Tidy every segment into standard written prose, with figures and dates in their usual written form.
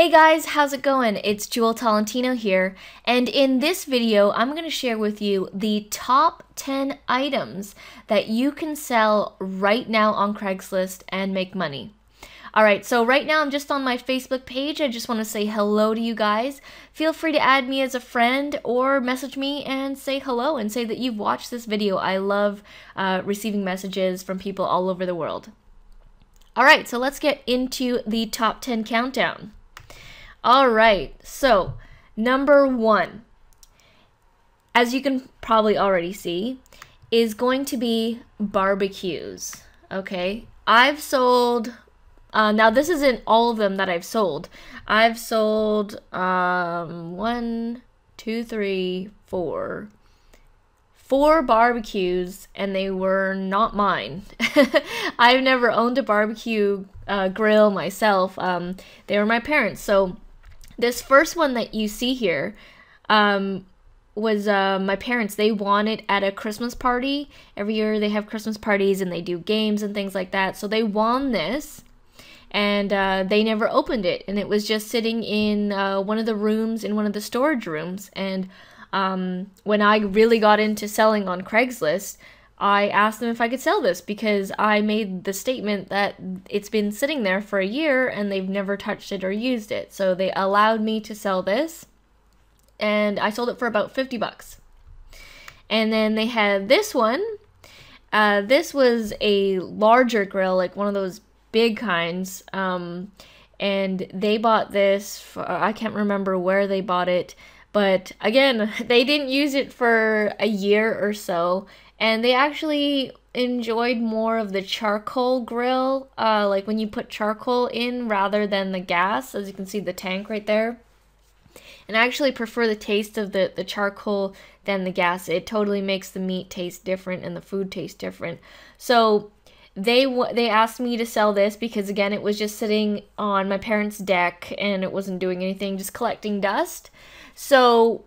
Hey guys, how's it going? It's Jewel Tolentino here, and in this video, I'm going to share with you the top 10 items that you can sell right now on Craigslist and make money. Alright, so right now I'm just on my Facebook page. I just want to say hello to you guys. Feel free to add me as a friend or message me and say hello and say that you've watched this video. I love receiving messages from people all over the world. Alright, so let's get into the top 10 countdown. Alright, so number 1, as you can probably already see, is going to be barbecues. Okay, I've sold, now this isn't all of them that I've sold. I've sold 1, 2, 3, 4 barbecues, and they were not mine. I've never owned a barbecue grill myself. They were my parents. So this first one that you see here was my parents. They won it at a Christmas party. Every year they have Christmas parties and they do games and things like that. So they won this, and they never opened it. And it was just sitting in one of the rooms, in one of the storage rooms. And when I really got into selling on Craigslist, I asked them if I could sell this because I made the statement that it's been sitting there for a year and they've never touched it or used it. So they allowed me to sell this, and I sold it for about 50 bucks. And then they had this one. This was a larger grill, like one of those big kinds. And they bought this for, I can't remember where they bought it, but again, they didn't use it for a year or so. And they actually enjoyed more of the charcoal grill, like when you put charcoal in rather than the gas, as you can see the tank right there. And I actually prefer the taste of the charcoal than the gas. It totally makes the meat taste different and the food taste different. So they asked me to sell this because, again, it was just sitting on my parents' deck and it wasn't doing anything, just collecting dust. So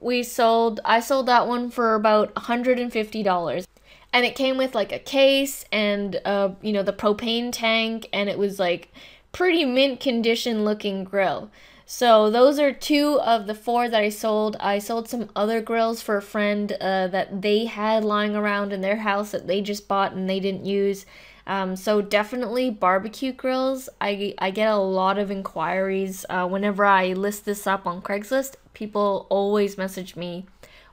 I sold that one for about $150. And it came with like a case and, you know, the propane tank, and it was like pretty mint condition looking grill. So those are 2 of the 4 that I sold. I sold some other grills for a friend that they had lying around in their house that they just bought and they didn't use. So definitely barbecue grills. I get a lot of inquiries whenever I list this up on Craigslist. People always message me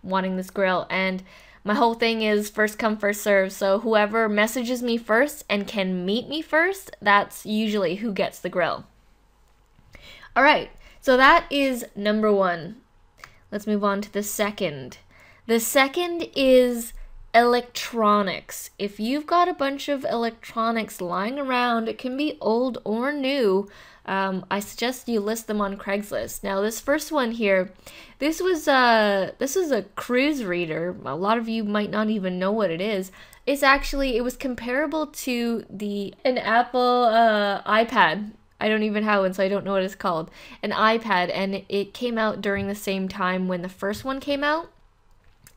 wanting this grill, and my whole thing is first come, first serve. So whoever messages me first and can meet me first, that's usually who gets the grill. All right, so that is number 1. Let's move on to the second. The second is electronics. If you've got a bunch of electronics lying around, it can be old or new, I suggest you list them on Craigslist. Now this first one here, this was a cruise reader. A lot of you might not even know what it is. It was comparable to an Apple iPad. I don't even have one, so I don't know what it's called. An iPad, and it came out during the same time when the first one came out.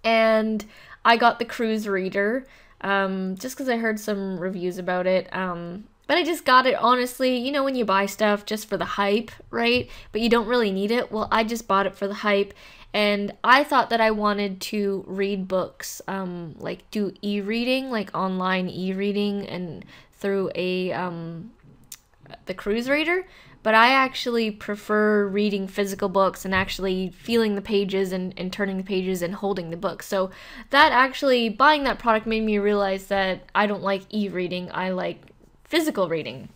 And I got the cruise reader just because I heard some reviews about it. But I just got it, honestly, you know, when you buy stuff just for the hype, right? But you don't really need it. Well, I just bought it for the hype, and I thought that I wanted to read books, like do e-reading, like online e-reading, and through the cruise reader. But I actually prefer reading physical books and actually feeling the pages and turning the pages and holding the book. So that actually, buying that product made me realize that I don't like e-reading, I like physical reading.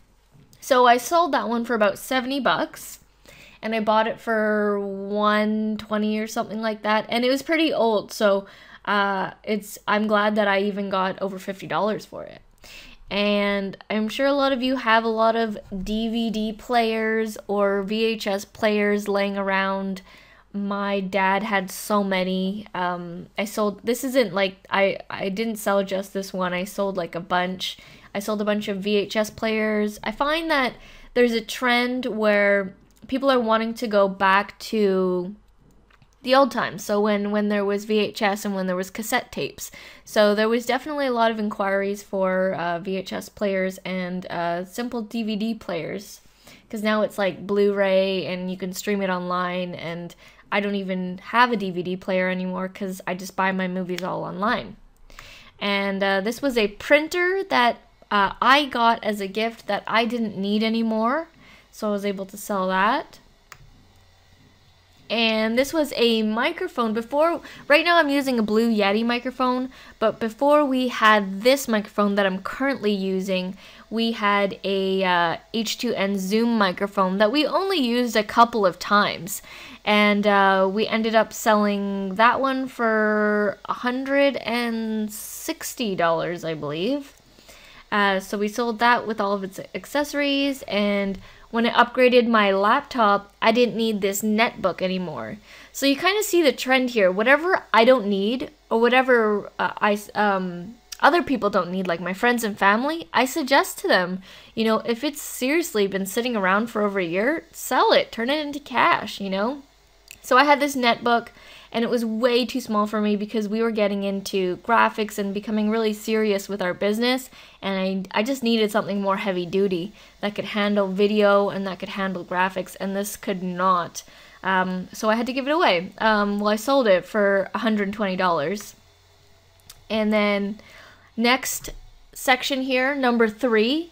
So I sold that one for about 70 bucks, and I bought it for $120 or something like that, and it was pretty old, so I'm glad that I even got over $50 for it. And I'm sure a lot of you have a lot of DVD players or VHS players laying around. My dad had so many. This isn't like, I didn't sell just this one, I sold like a bunch. I sold a bunch of VHS players. I find that there's a trend where people are wanting to go back to the old times, so when there was VHS and when there was cassette tapes. So there was definitely a lot of inquiries for VHS players and simple DVD players. because now it's like Blu-ray and you can stream it online, and I don't even have a DVD player anymore because I just buy my movies all online. And this was a printer that I got as a gift that I didn't need anymore, so I was able to sell that. And this was a microphone. Right now I'm using a Blue Yeti microphone, but before we had this microphone that I'm currently using, we had a H2N Zoom microphone that we only used a couple of times. And we ended up selling that one for $160, I believe. So we sold that with all of its accessories, and when I upgraded my laptop, I didn't need this netbook anymore. So you kind of see the trend here. Whatever I don't need, or whatever other people don't need, like my friends and family, I suggest to them, you know, if it's seriously been sitting around for over a year, sell it, turn it into cash, you know? So I had this netbook, and it was way too small for me because we were getting into graphics and becoming really serious with our business, and I just needed something more heavy duty that could handle video and that could handle graphics, and this could not. So I had to give it away. Well, I sold it for $120. And then next section here, number 3.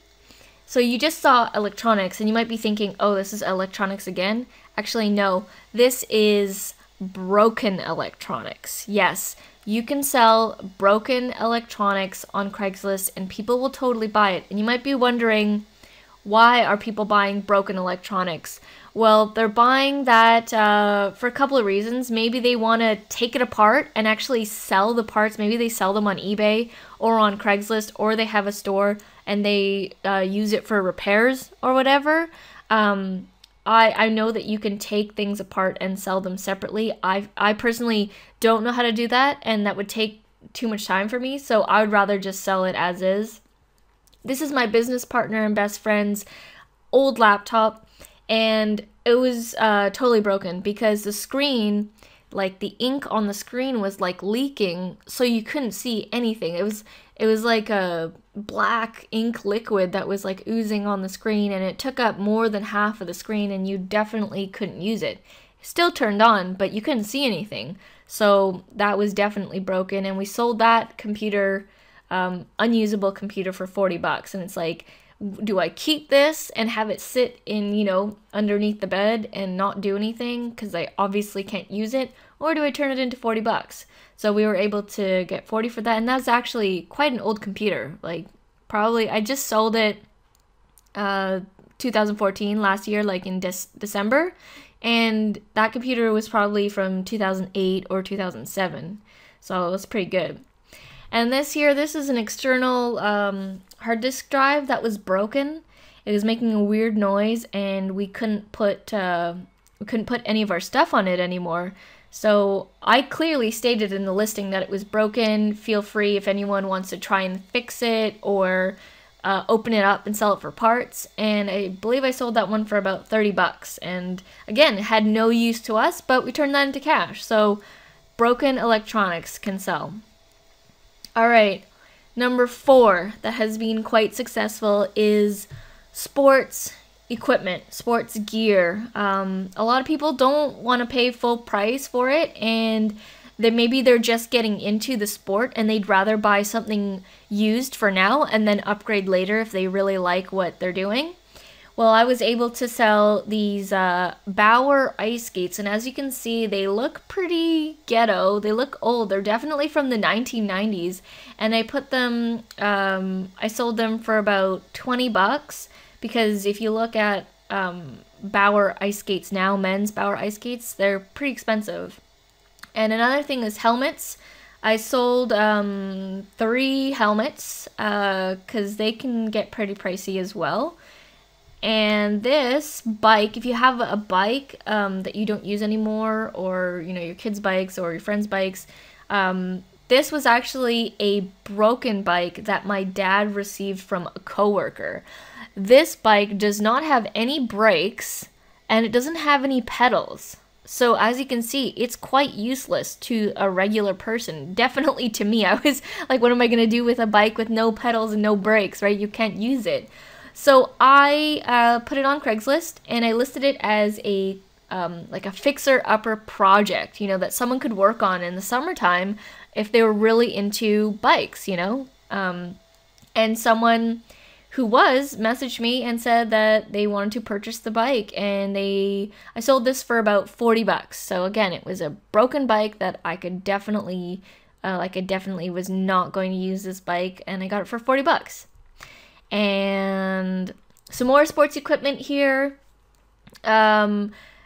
So you just saw electronics, and you might be thinking, oh, this is electronics again. Actually, no, this is broken electronics. Yes, you can sell broken electronics on Craigslist and people will totally buy it. And you might be wondering, why are people buying broken electronics? Well, they're buying that for a couple of reasons. Maybe they want to take it apart and actually sell the parts. Maybe they sell them on eBay or on Craigslist, or they have a store and they use it for repairs or whatever. I know that you can take things apart and sell them separately. I personally don't know how to do that, and that would take too much time for me, so I would rather just sell it as is. This is my business partner and best friend's old laptop, and it was totally broken because the screen, like the ink on the screen was like leaking, so you couldn't see anything. It was like a black ink liquid that was like oozing on the screen, and it took up more than half of the screen, and you definitely couldn't use it. Still turned on, but you couldn't see anything. So that was definitely broken, and we sold that computer, unusable computer, for $40. And it's like, do I keep this and have it sit in, you know, underneath the bed and not do anything because I obviously can't use it, or do I turn it into $40? So we were able to get 40 for that, and that's actually quite an old computer. Like, probably I just sold it 2014, last year, like in December, and that computer was probably from 2008 or 2007, so it was pretty good. And this is an external hard disk drive that was broken. It was making a weird noise, and we couldn't put any of our stuff on it anymore. So I clearly stated in the listing that it was broken. Feel free if anyone wants to try and fix it or open it up and sell it for parts. And I believe I sold that one for about $30. And again, it had no use to us, but we turned that into cash. So broken electronics can sell. All right, number 4 that has been quite successful is sports equipment, sports gear. A lot of people don't want to pay full price for it, and maybe they're just getting into the sport and they'd rather buy something used for now and then upgrade later if they really like what they're doing. Well, I was able to sell these Bauer ice skates, and as you can see, they look pretty ghetto. They look old. They're definitely from the 1990s, and I put them, I sold them for about $20, because if you look at Bauer ice skates now, men's Bauer ice skates, they're pretty expensive. And another thing is helmets. I sold 3 helmets because they can get pretty pricey as well. And this bike, if you have a bike that you don't use anymore, or you know, your kids' bikes or your friends' bikes, this was actually a broken bike that my dad received from a coworker. This bike does not have any brakes and it doesn't have any pedals. So as you can see, it's quite useless to a regular person. Definitely to me. I was like, what am I going to do with a bike with no pedals and no brakes, right? You can't use it. So I put it on Craigslist and I listed it as a like a fixer-upper project, you know, that someone could work on in the summertime if they were really into bikes, you know. And someone who was messaged me and said that they wanted to purchase the bike, and I sold this for about 40 bucks. So again, it was a broken bike that I could definitely I definitely was not going to use this bike, and I got it for 40 bucks. And some more sports equipment here.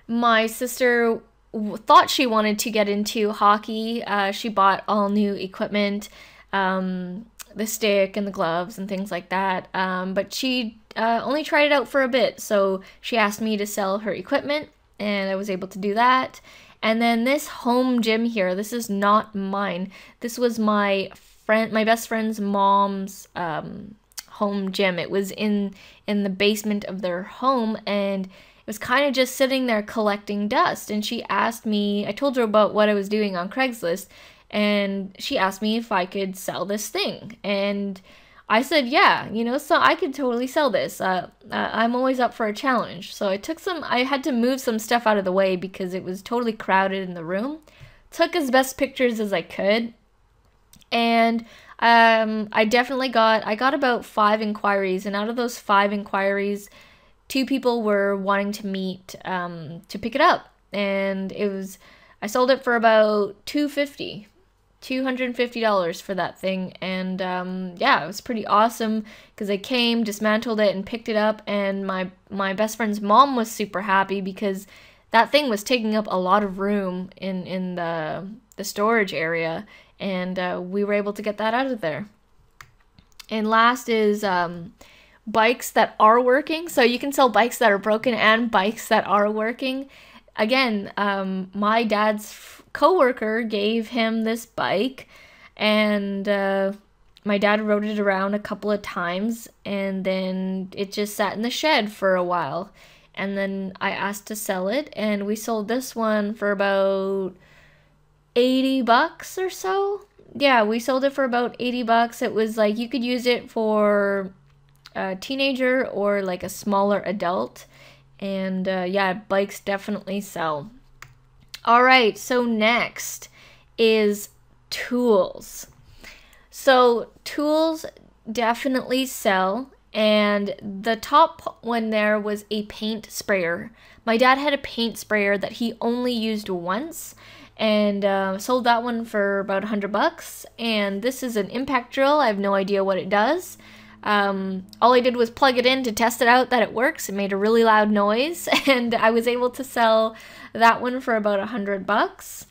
My sister thought she wanted to get into hockey. She bought all new equipment, the stick and the gloves and things like that. But she only tried it out for a bit, so she asked me to sell her equipment, and I was able to do that. And then this home gym here, this is not mine. This was my best friend's mom's home gym. It was in the basement of their home, and it was kind of just sitting there collecting dust. And she asked me, I told her about what I was doing on Craigslist, and she asked me if I could sell this thing. And I said, yeah, you know, so I could totally sell this. I'm always up for a challenge. So I had to move some stuff out of the way because it was totally crowded in the room. Took as best pictures as I could. And I got about 5 inquiries. And out of those 5 inquiries, 2 people were wanting to meet to pick it up. And I sold it for about $250 for that thing. And yeah, it was pretty awesome because I came, dismantled it, and picked it up. And my best friend's mom was super happy because that thing was taking up a lot of room in the storage area, and we were able to get that out of there. And last is bikes that are working. So you can sell bikes that are broken and bikes that are working. Again, my dad's coworker gave him this bike, and my dad rode it around a couple of times, and then it just sat in the shed for a while. And then I asked to sell it, and we sold this one for about 80 bucks or so. Yeah, we sold it for about 80 bucks. It was like you could use it for a teenager or like a smaller adult. And yeah, bikes definitely sell. All right, so next is tools. So tools definitely sell, and the top one there was a paint sprayer. My dad had a paint sprayer that he only used once, and sold that one for about 100 bucks. And this is an impact drill. I have no idea what it does. All I did was plug it in to test it out that it works. It made a really loud noise, and I was able to sell that one for about 100 bucks.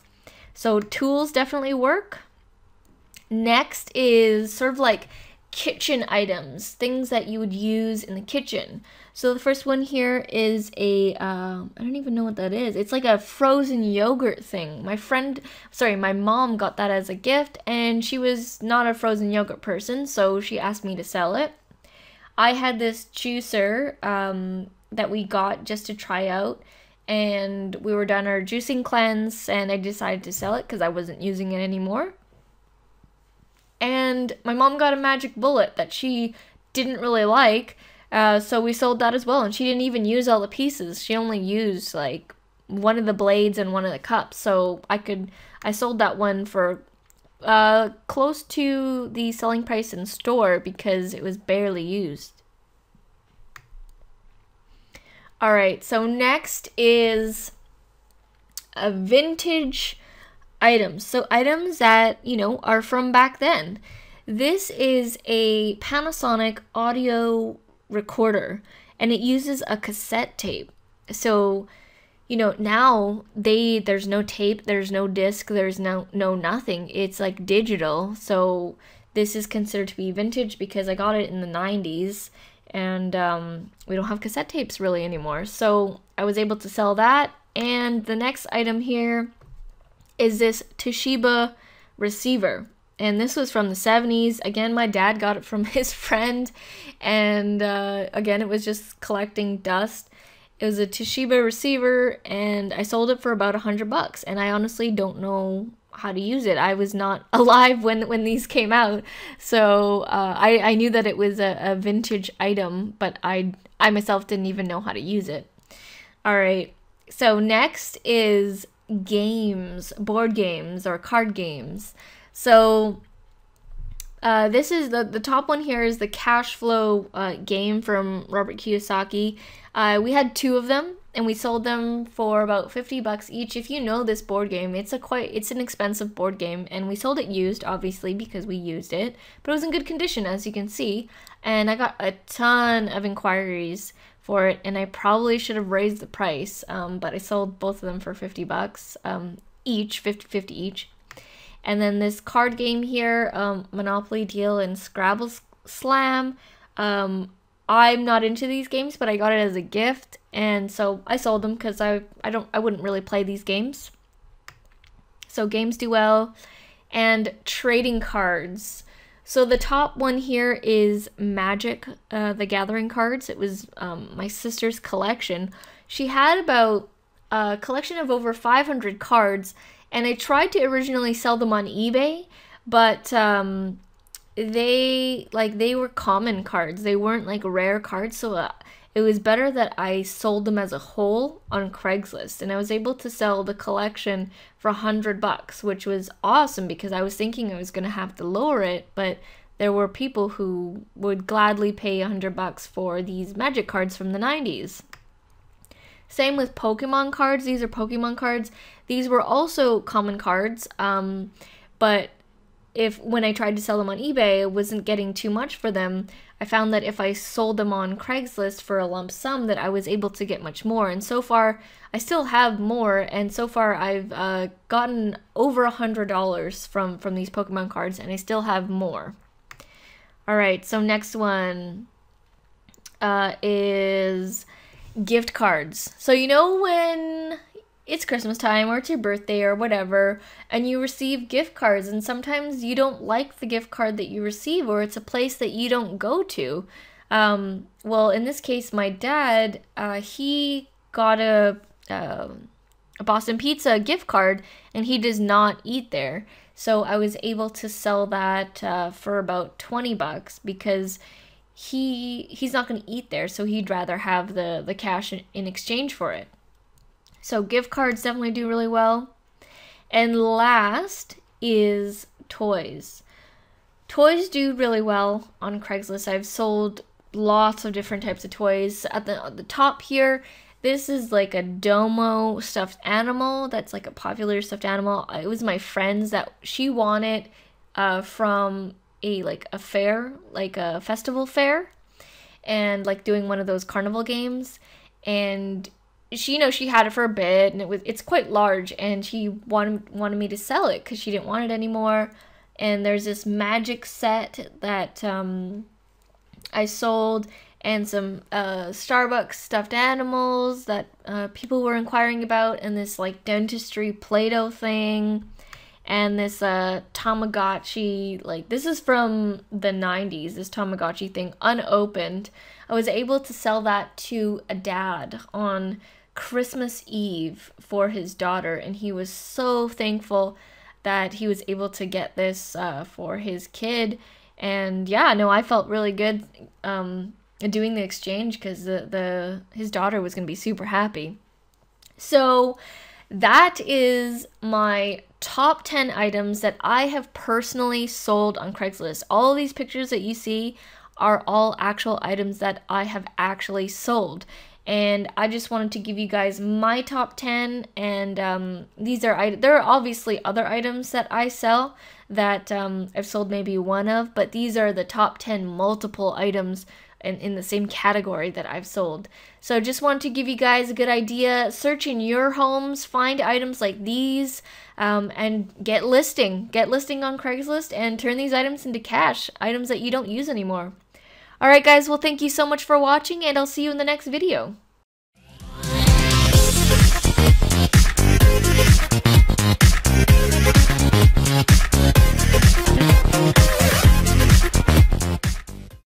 So tools definitely work. Next is sort of like kitchen items, things that you would use in the kitchen. So the first one here is I don't even know what that is. It's like a frozen yogurt thing. My mom got that as a gift, and she was not a frozen yogurt person, so she asked me to sell it. I had this juicer that we got just to try out, and we were done our juicing cleanse, and I decided to sell it because I wasn't using it anymore. And my mom got a magic bullet that she didn't really like, so we sold that as well. And she didn't even use all the pieces. She only used like one of the blades and one of the cups. So I sold that one for close to the selling price in store because it was barely used. All right, so next is a vintage items. So items that, you know, are from back then. This is a Panasonic audio recorder, and it uses a cassette tape. So, you know, now there's no tape, there's no disc, there's no nothing. It's like digital. So this is considered to be vintage because I got it in the 90s, and we don't have cassette tapes really anymore. So I was able to sell that. And the next item here is this Toshiba receiver, and this was from the 70s. Again, my dad got it from his friend, and again, it was just collecting dust. It was a Toshiba receiver, and I sold it for about 100 bucks, and I honestly don't know how to use it. I was not alive when these came out, so I knew that it was a vintage item, but I myself didn't even know how to use it. All right, so next is games, board games or card games. So this is the top one here is the cash flow game from Robert Kiyosaki. We had 2 of them, and we sold them for about $50 each. If you know this board game, it's an expensive board game, and we sold it used, obviously, because we used it, but it was in good condition, as you can see, and I got a ton of inquiries for it, and I probably should have raised the price, but I sold both of them for $50 each, 50 each. And then this card game here, Monopoly Deal and Scrabble Slam. I'm not into these games, but I got it as a gift, and so I sold them because I wouldn't really play these games. So games do well. And trading cards. So the top one here is Magic the Gathering cards. It was my sister's collection. She had about a collection of over 500 cards, and I tried to originally sell them on eBay, but they were common cards. They weren't like rare cards, so it was better that I sold them as a whole on Craigslist, and I was able to sell the collection for $100, which was awesome because I was thinking I was gonna have to lower it, but there were people who would gladly pay $100 for these Magic cards from the 90s. Same with Pokemon cards. These are Pokemon cards. These were also common cards, but when I tried to sell them on eBay, I wasn't getting too much for them. I found that if I sold them on Craigslist for a lump sum, that I was able to get much more. And so far, I still have more, and so far I've gotten over $100 from these Pokemon cards, and I still have more. All right, so next one is gift cards. So you know when it's Christmas time or it's your birthday or whatever, and you receive gift cards, and sometimes you don't like the gift card that you receive, or it's a place that you don't go to. Well, in this case, my dad, he got a Boston Pizza gift card, and he does not eat there. So I was able to sell that for about $20 because he's not going to eat there, so he'd rather have the cash in exchange for it. So gift cards definitely do really well. And last is toys. Toys do really well on Craigslist. I've sold lots of different types of toys. At the top here, this is like a Domo stuffed animal. That's like a popular stuffed animal. It was my friend's that she wanted from a fair, like a festival fair, and like doing one of those carnival games. And she had it for a bit, and it's quite large, and she wanted me to sell it because she didn't want it anymore. And there's this magic set that I sold, and some Starbucks stuffed animals that people were inquiring about, and this like dentistry Play-Doh thing, and this Tamagotchi, like this is from the 90s, this Tamagotchi thing, unopened. I was able to sell that to a dad on Christmas Eve for his daughter, and he was so thankful that he was able to get this for his kid. And yeah, no, I felt really good doing the exchange because his daughter was going to be super happy. So that is my top 10 items that I have personally sold on Craigslist. All of these pictures that you see are all actual items that I have actually sold. And I just wanted to give you guys my top 10, and there are obviously other items that I sell that I've sold maybe one of, but these are the top 10 multiple items in the same category that I've sold. So just wanted to give you guys a good idea. Search in your homes, find items like these, and get listing on Craigslist and turn these items into cash, items that you don't use anymore. Alright guys, well thank you so much for watching, and I'll see you in the next video.